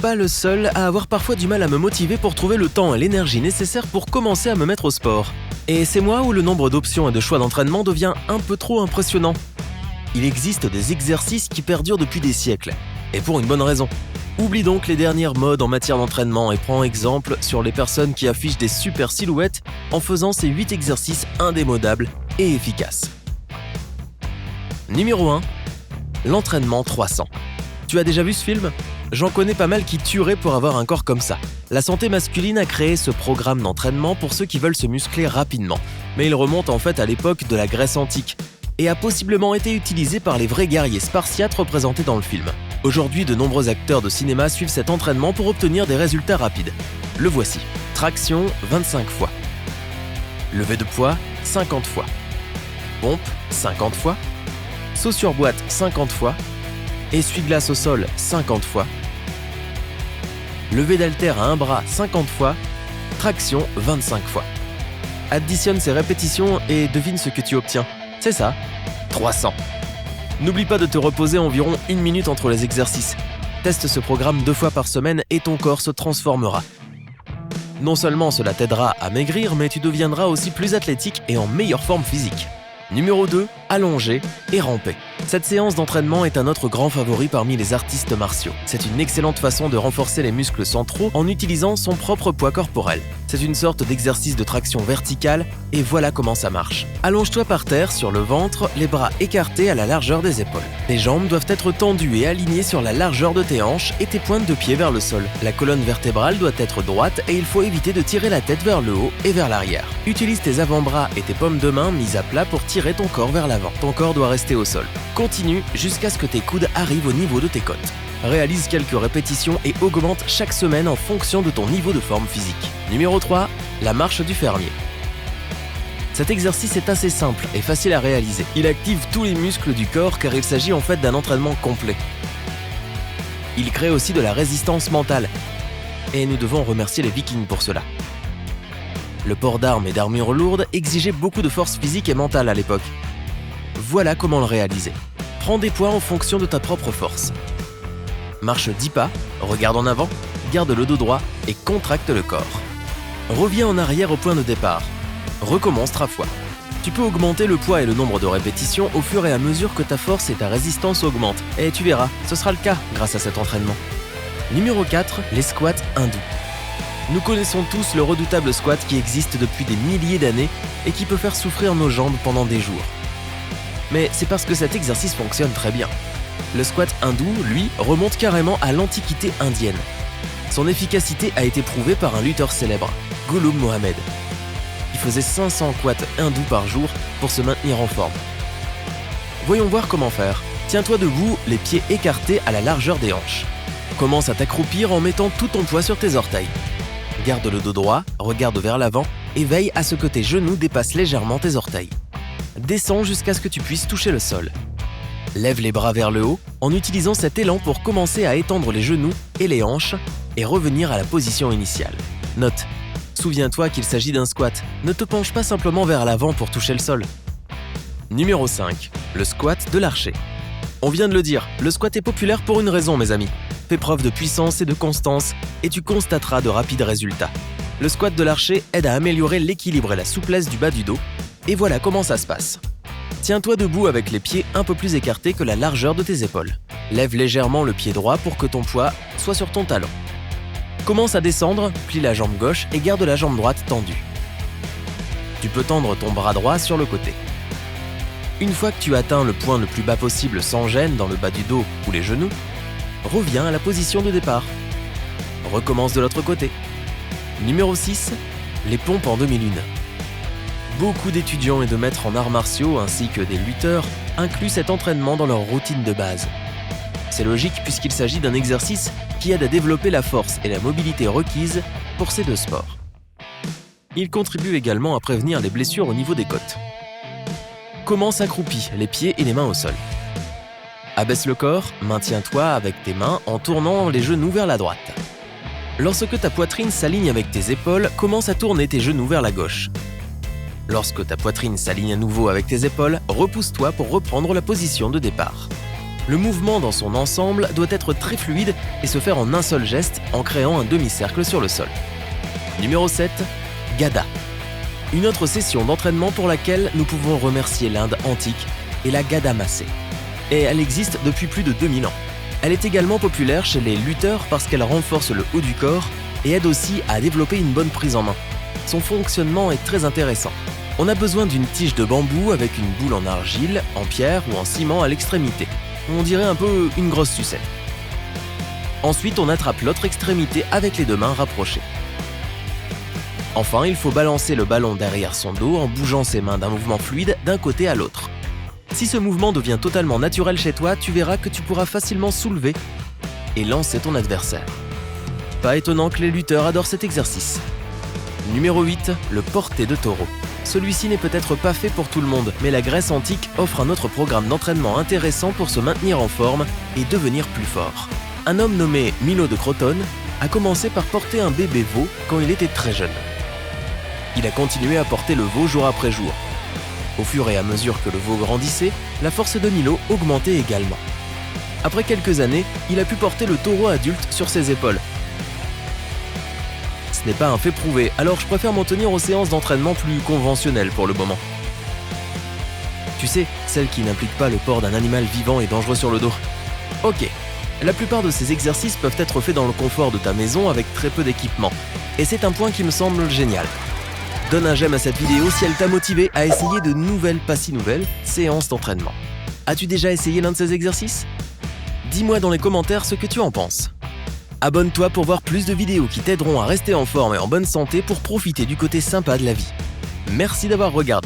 pas le seul à avoir parfois du mal à me motiver pour trouver le temps et l'énergie nécessaires pour commencer à me mettre au sport. Et c'est moi où le nombre d'options et de choix d'entraînement devient un peu trop impressionnant. Il existe des exercices qui perdurent depuis des siècles, et pour une bonne raison. Oublie donc les dernières modes en matière d'entraînement et prends exemple sur les personnes qui affichent des super silhouettes en faisant ces 8 exercices indémodables et efficaces. Numéro 1. L'entraînement 300. Tu as déjà vu ce film ? J'en connais pas mal qui tueraient pour avoir un corps comme ça. La santé masculine a créé ce programme d'entraînement pour ceux qui veulent se muscler rapidement, mais il remonte en fait à l'époque de la Grèce antique et a possiblement été utilisé par les vrais guerriers spartiates représentés dans le film. Aujourd'hui, de nombreux acteurs de cinéma suivent cet entraînement pour obtenir des résultats rapides. Le voici. Traction 25 fois. Levé de poids 50 fois. Pompe 50 fois. Saut sur boîte 50 fois. Essuie-glace au sol 50 fois. Levé d'haltère à un bras 50 fois. Traction 25 fois. Additionne ces répétitions et devine ce que tu obtiens. C'est ça, 300. N'oublie pas de te reposer environ 1 minute entre les exercices. Teste ce programme 2 fois par semaine et ton corps se transformera. Non seulement cela t'aidera à maigrir, mais tu deviendras aussi plus athlétique et en meilleure forme physique. Numéro 2, allonger et ramper. Cette séance d'entraînement est un autre grand favori parmi les artistes martiaux. C'est une excellente façon de renforcer les muscles centraux en utilisant son propre poids corporel. C'est une sorte d'exercice de traction verticale et voilà comment ça marche. Allonge-toi par terre sur le ventre, les bras écartés à la largeur des épaules. Les jambes doivent être tendues et alignées sur la largeur de tes hanches et tes pointes de pied vers le sol. La colonne vertébrale doit être droite et il faut éviter de tirer la tête vers le haut et vers l'arrière. Utilise tes avant-bras et tes paumes de main mises à plat pour tirer ton corps vers l'avant. Ton corps doit rester au sol. Continue jusqu'à ce que tes coudes arrivent au niveau de tes côtes. Réalise quelques répétitions et augmente chaque semaine en fonction de ton niveau de forme physique. Numéro 3, la marche du fermier. Cet exercice est assez simple et facile à réaliser. Il active tous les muscles du corps car il s'agit en fait d'un entraînement complet. Il crée aussi de la résistance mentale. Et nous devons remercier les Vikings pour cela. Le port d'armes et d'armures lourdes exigeait beaucoup de force physique et mentale à l'époque. Voilà comment le réaliser. Prends des poids en fonction de ta propre force. Marche 10 pas, regarde en avant, garde le dos droit et contracte le corps. Reviens en arrière au point de départ. Recommence 3 fois. Tu peux augmenter le poids et le nombre de répétitions au fur et à mesure que ta force et ta résistance augmentent. Et tu verras, ce sera le cas grâce à cet entraînement. Numéro 4, les squats hindous. Nous connaissons tous le redoutable squat qui existe depuis des milliers d'années et qui peut faire souffrir nos jambes pendant des jours. Mais c'est parce que cet exercice fonctionne très bien. Le squat hindou, lui, remonte carrément à l'Antiquité indienne. Son efficacité a été prouvée par un lutteur célèbre, Ghulam Mohammed. Il faisait 500 squats hindous par jour pour se maintenir en forme. Voyons voir comment faire. Tiens-toi debout, les pieds écartés à la largeur des hanches. Commence à t'accroupir en mettant tout ton poids sur tes orteils. Garde le dos droit, regarde vers l'avant et veille à ce que tes genoux dépassent légèrement tes orteils. Descends jusqu'à ce que tu puisses toucher le sol. Lève les bras vers le haut en utilisant cet élan pour commencer à étendre les genoux et les hanches et revenir à la position initiale. Note, souviens-toi qu'il s'agit d'un squat. Ne te penche pas simplement vers l'avant pour toucher le sol. Numéro 5. Le squat de l'archer. On vient de le dire, le squat est populaire pour une raison, mes amis. Fais preuve de puissance et de constance et tu constateras de rapides résultats. Le squat de l'archer aide à améliorer l'équilibre et la souplesse du bas du dos. Et voilà comment ça se passe. Tiens-toi debout avec les pieds un peu plus écartés que la largeur de tes épaules. Lève légèrement le pied droit pour que ton poids soit sur ton talon. Commence à descendre, plie la jambe gauche et garde la jambe droite tendue. Tu peux tendre ton bras droit sur le côté. Une fois que tu atteins le point le plus bas possible sans gêne dans le bas du dos ou les genoux, reviens à la position de départ. Recommence de l'autre côté. Numéro 6, les pompes en demi-lune. Beaucoup d'étudiants et de maîtres en arts martiaux ainsi que des lutteurs incluent cet entraînement dans leur routine de base. C'est logique puisqu'il s'agit d'un exercice qui aide à développer la force et la mobilité requises pour ces deux sports. Il contribue également à prévenir les blessures au niveau des côtes. Commence accroupi, les pieds et les mains au sol. Abaisse le corps, maintiens-toi avec tes mains en tournant les genoux vers la droite. Lorsque ta poitrine s'aligne avec tes épaules, commence à tourner tes genoux vers la gauche. Lorsque ta poitrine s'aligne à nouveau avec tes épaules, repousse-toi pour reprendre la position de départ. Le mouvement dans son ensemble doit être très fluide et se faire en un seul geste en créant un demi-cercle sur le sol. Numéro 7. Gada. Une autre session d'entraînement pour laquelle nous pouvons remercier l'Inde antique est la Gada massée. Et elle existe depuis plus de 2000 ans. Elle est également populaire chez les lutteurs parce qu'elle renforce le haut du corps et aide aussi à développer une bonne prise en main. Son fonctionnement est très intéressant. On a besoin d'une tige de bambou avec une boule en argile, en pierre ou en ciment à l'extrémité. On dirait un peu une grosse sucette. Ensuite, on attrape l'autre extrémité avec les deux mains rapprochées. Enfin, il faut balancer le ballon derrière son dos en bougeant ses mains d'un mouvement fluide d'un côté à l'autre. Si ce mouvement devient totalement naturel chez toi, tu verras que tu pourras facilement soulever et lancer ton adversaire. Pas étonnant que les lutteurs adorent cet exercice. Numéro 8, le porté de taureau. Celui-ci n'est peut-être pas fait pour tout le monde, mais la Grèce antique offre un autre programme d'entraînement intéressant pour se maintenir en forme et devenir plus fort. Un homme nommé Milo de Crotone a commencé par porter un bébé veau quand il était très jeune. Il a continué à porter le veau jour après jour. Au fur et à mesure que le veau grandissait, la force de Milo augmentait également. Après quelques années, il a pu porter le taureau adulte sur ses épaules. Ce n'est pas un fait prouvé, alors je préfère m'en tenir aux séances d'entraînement plus conventionnelles pour le moment. Tu sais, celles qui n'impliquent pas le port d'un animal vivant et dangereux sur le dos. Ok, la plupart de ces exercices peuvent être faits dans le confort de ta maison avec très peu d'équipement. Et c'est un point qui me semble génial. Donne un j'aime à cette vidéo si elle t'a motivé à essayer de nouvelles, pas si nouvelles, séances d'entraînement. As-tu déjà essayé l'un de ces exercices ? Dis-moi dans les commentaires ce que tu en penses. Abonne-toi pour voir plus de vidéos qui t'aideront à rester en forme et en bonne santé pour profiter du côté sympa de la vie. Merci d'avoir regardé.